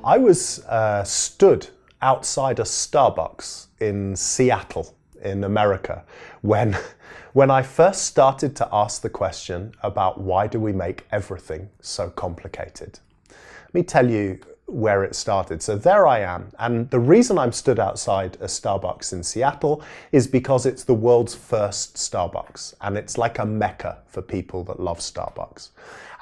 I was stood outside a Starbucks in Seattle, in America, when I first started to ask the question about why do we make everything so complicated. Let me tell you where it started. So there I am, and the reason I'm stood outside a Starbucks in Seattle is because it's the world's first Starbucks, and it's like a mecca for people that love Starbucks.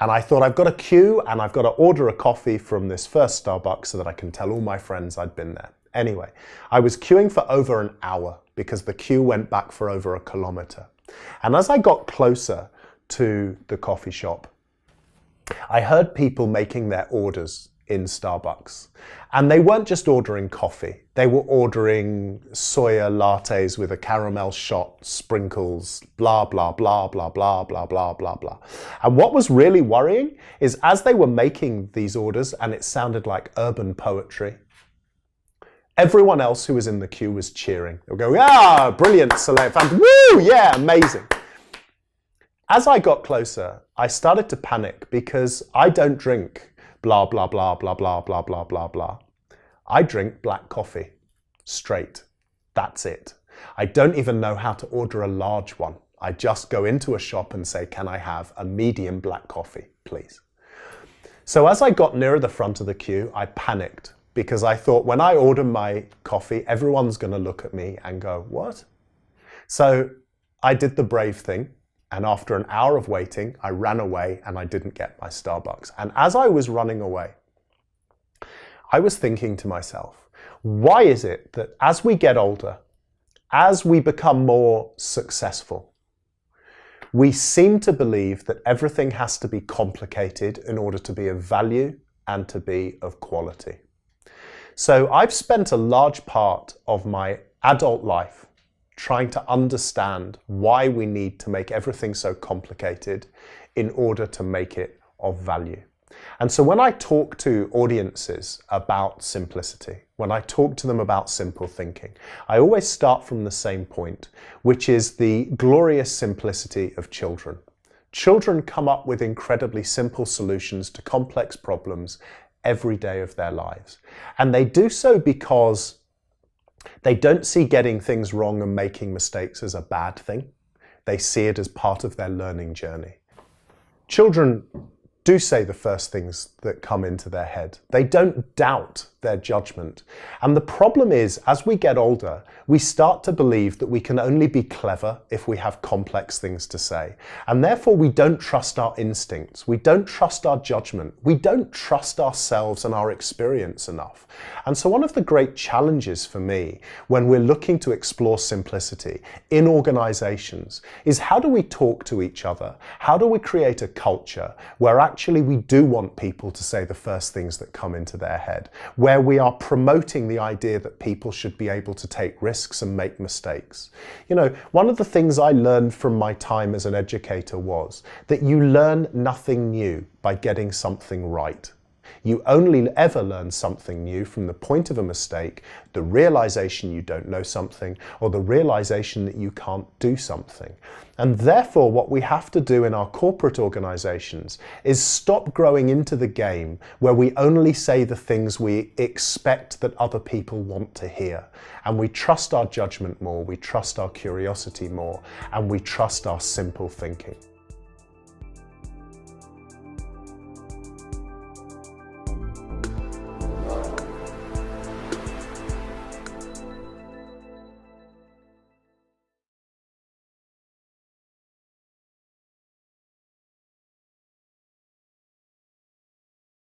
And I thought, I've got a queue and I've got to order a coffee from this first Starbucks so that I can tell all my friends I'd been there. Anyway, I was queuing for over an hour because the queue went back for over a kilometer. And as I got closer to the coffee shop, I heard people making their orders in Starbucks. And they weren't just ordering coffee. They were ordering soya lattes with a caramel shot, sprinkles, blah, blah, blah, blah, blah, blah, blah, blah, blah. And what was really worrying is as they were making these orders, and it sounded like urban poetry, everyone else who was in the queue was cheering. They were going, ah, brilliant, select, woo, yeah, amazing. As I got closer, I started to panic because I don't drink blah, blah, blah, blah, blah, blah, blah, blah, blah. I drink black coffee, straight. That's it. I don't even know how to order a large one. I just go into a shop and say, can I have a medium black coffee, please? So as I got nearer the front of the queue, I panicked because I thought when I order my coffee, everyone's going to look at me and go, what? So I did the brave thing. And after an hour of waiting, I ran away and I didn't get my Starbucks. And as I was running away, I was thinking to myself, why is it that as we get older, as we become more successful, we seem to believe that everything has to be complicated in order to be of value and to be of quality? So I've spent a large part of my adult life trying to understand why we need to make everything so complicated in order to make it of value. And so when I talk to audiences about simplicity, when I talk to them about simple thinking, I always start from the same point, which is the glorious simplicity of children. Children come up with incredibly simple solutions to complex problems every day of their lives. And they do so because they don't see getting things wrong and making mistakes as a bad thing. They see it as part of their learning journey. Children do say the first things that come into their head. They don't doubt their judgment. And the problem is, as we get older, we start to believe that we can only be clever if we have complex things to say. And therefore, we don't trust our instincts. We don't trust our judgment. We don't trust ourselves and our experience enough. And so one of the great challenges for me when we're looking to explore simplicity in organizations is how do we talk to each other? How do we create a culture where actually we do want people to say the first things that come into their head, where we are promoting the idea that people should be able to take risks and make mistakes. You know, one of the things I learned from my time as an educator was that you learn nothing new by getting something right. You only ever learn something new from the point of a mistake, the realization you don't know something, or the realization that you can't do something. And therefore, what we have to do in our corporate organizations is stop growing into the game where we only say the things we expect that other people want to hear. And we trust our judgment more, we trust our curiosity more, and we trust our simple thinking.